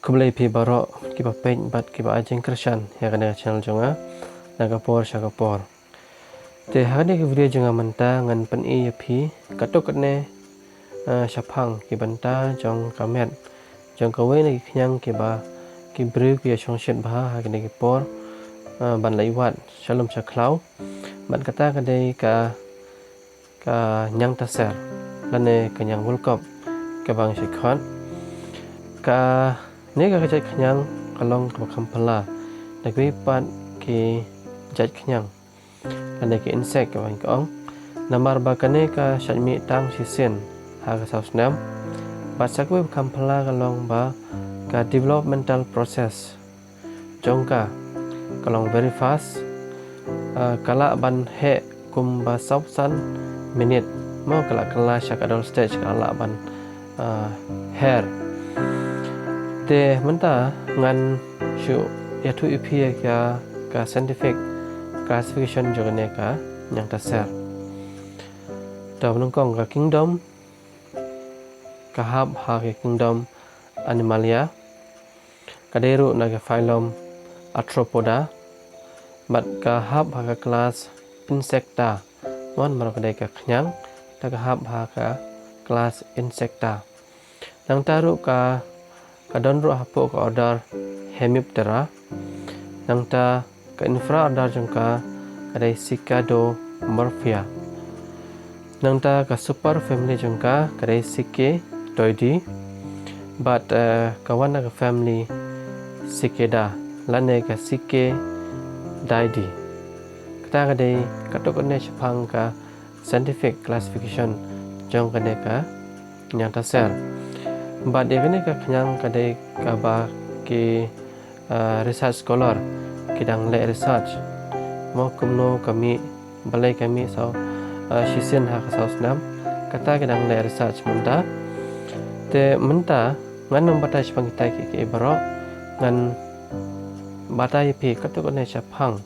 Kembali pi barok kiba page bat kiba ajeng kersan ya kena channel jonga naga por shagapor. Te hari ke video jonga menta ngan pen ya pi katok ne shapang kibanta jong kamet jong kawe ne kyang kiba kibru ki shongshet bah ha kena por ban laiwat shalom shaklau ban kata kadai ka nyang taser lane kenyang wulkop ke bang shikhan ka nega kajat kenyang kalong kabakam pala nagwi pat ki jat kenyang lane ki insek ke bang kaong namar bakane ka syadmi tang sisen ha ka sausnam bat sakwe bakam pala kalong ba ka developmental process jongka kalong very fast kala ban he kum ba sausan minute mau kala syak adol stage kala ban hair te menta ngan shu yatu ipi ya ka scientific classification jogane ka yang taser ta menungkong ka kingdom ka hab ha ke kingdom animalia kaderu na ka phylum arthropoda mat ka hab ha ka class insecta mon mar kadai ka khnyang ta ka hab ha ka class insecta nang taru ka kadon ru hapo ka order hemiptera nang ta ka infra order jangka kadai Cicadomorphia nang ta ka super family jangka kadai Cicadoideae but kawan ka family Cicada lane ka Cicadaidae kata kadai katok ne chapang ka scientific classification jong kadai ka nyang tasel but dia kena ke kenyang kadai kaba ke research scholar kidang le research mau kumno kami balai kami sau sisen ha saus nam kata kidang le research menta te menta ngan nombatai sepang kita ke baro ngan batai pi katuk ne chapang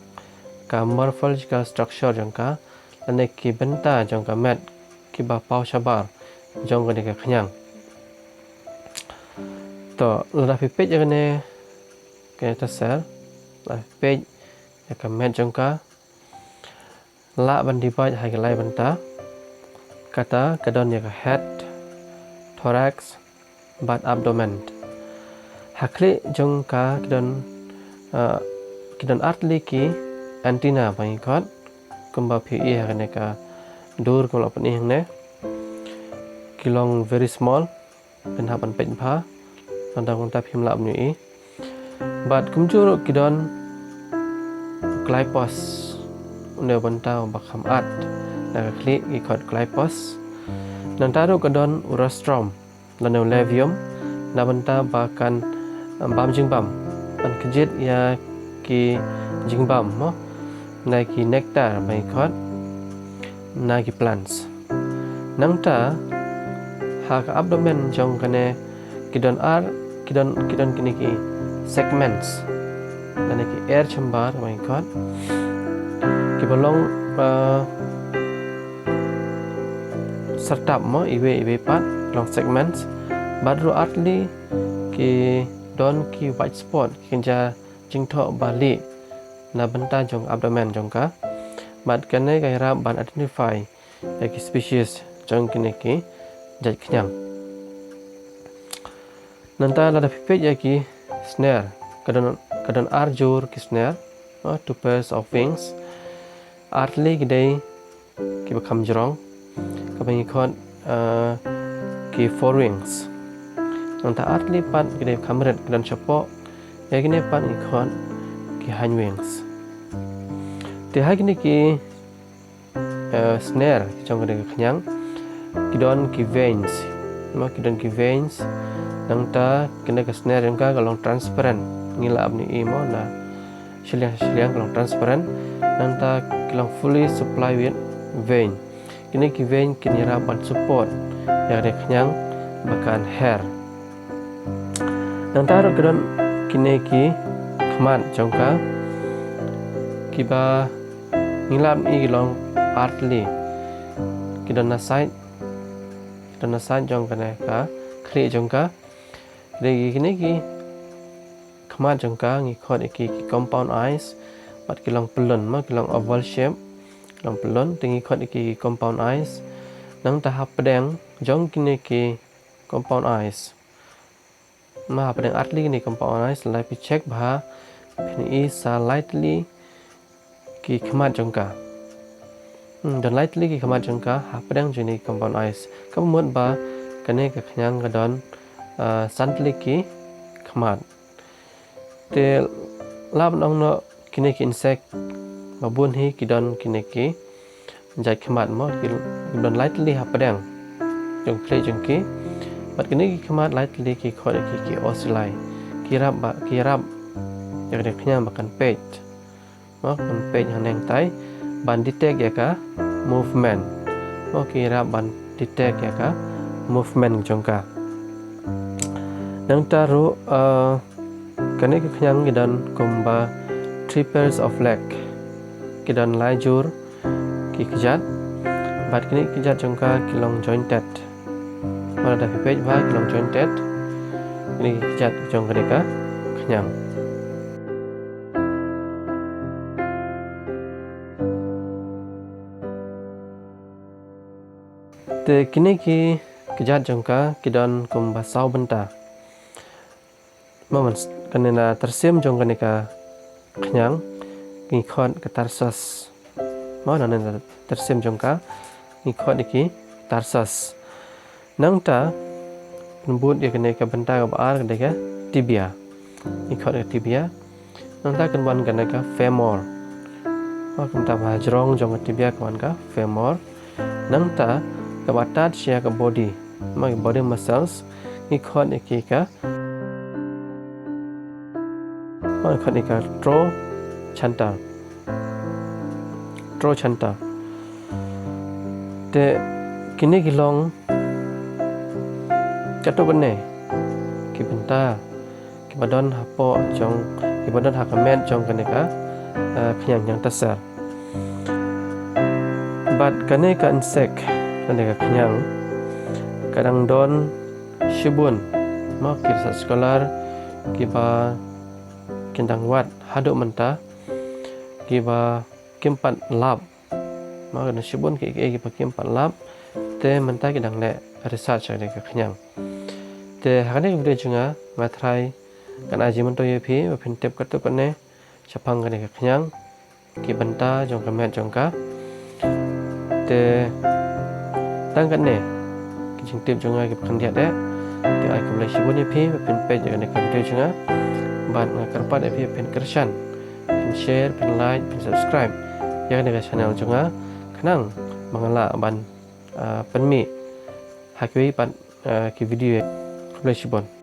ka morphological structure jangka ane ki benta jangka mat ki ba pau sabar jong kadai ke kenyang to la page ya ne ke tasar la page ya ka met jongka la ban divide hai ke lai banta kata kadon ya ka head thorax bat abdomen hakli jongka kidon artli ki antenna bai kot kumba phi ya ne ka dur ko lapni ne kilong very small pen hapan pen pha tentang kontak himla ni but kumjur kidon glypos unde banta bakam at na klik ikot glypos dan taruh kedon urostrom dan levium na banta bahkan bam jingbam dan kejit ya ki jingbam mo na ki nectar mai ikot na ki plants nang ta ha ka abdomen jong kane kidon kini ki segments dan ki air chamber my god ki bolong sertap mo iwe pat long segments badru atli ki don ki white spot kinja jingtho bali na benta jong abdomen jongka mat kane kaira ban identify ki species jong kini ki jat kenyang nanta lada pipet ya ki snare kadon arjur ki snare two pairs of wings artli gidei ki bakam jrong kabang ikon ki four wings nanta artli pat gidei kamret kadon chapo ya gine pat ikon ki hind wings te ha gine ki snare jong gidei kenyang kidon ki veins kidon ki veins nang ta kena ke snare yang ka kalong transparent ngila abni imo na siliang kalong transparent nang ta kalong fully supply with vein kini ki vein kini rapan support yang ada kenyang bahkan hair nang ta kadon kini ki khamat jongka kiba ngila abni kalong artli kidon na side jong kana ka kli jongka Degi kini ki kemat jangka ngikut iki compound eyes bat kilong pelon ma kilong oval shape kilong pelon ngikut iki compound eyes nang tahap pedang jong kini ki compound eyes ma pedang atli ni compound eyes lai pi check bah pini sa lightly ki kemat jangka dan lightly ki kemat jangka ha pedang jini compound eyes kamut ba kene ka khnyang gadon santli ki kemat te lab nong no kini ki insect babun hi kidon kini ki jai kemat mo kidon lightly ha pedang jong play jong ki bat kini ki kemat lightly ki khod ki oscillate kirap yang de khnyang bakan page mo kan page haneng tai ban detect ya ka movement mo kirap ban detect ya ka movement jong ka nang taru kene ki khnyang gidan komba triples of leg kidan lajur ki kejat bat kini kejat jongka kilong jointed mana dah page ba kilong jointed ini kejat jong mereka kenyang te kini ki kejat jongka kidan komba sau benta moment kanena tersim jong kaneka kenyang ngikot ke tarsus mana nana tersim jongka ngikot iki tarsus nang ta nembut dia kena ke benta ke baar kena ke tibia ngikot ke tibia nang ta kenwan kena ke femur ma kenta bajrong jong ke tibia kenwan ke femur nang ta ke batat sia ke body ma body muscles ngikot iki ke ngikot iki tro chanta te kini gilong katuk bene ki benta ki badon hapo jong ki badon hakamet jong kaneka khnyang yang tasar bat kaneka insect kaneka khnyang kadang don shibun ma kirsa scholar ki ba kindang wat haduk menta ki ba kimpat lab ma kana shibun ki ba kimpat lab te menta ki dang le research ade ka khnyang te hakane video junga matrai kan aji mento yepi ba phin tep katuk kane chapang kane ka khnyang ki banta jong ka met jong ka te tang kane ki jing tep junga ki khang dia de te ai kumle shibun yepi ba phin page kane ka video junga ban karpat yepi phin kershan phin share phin like phin subscribe ya kane ka channel junga khnang mangala ban penmi hakwi pan ki video Flashbone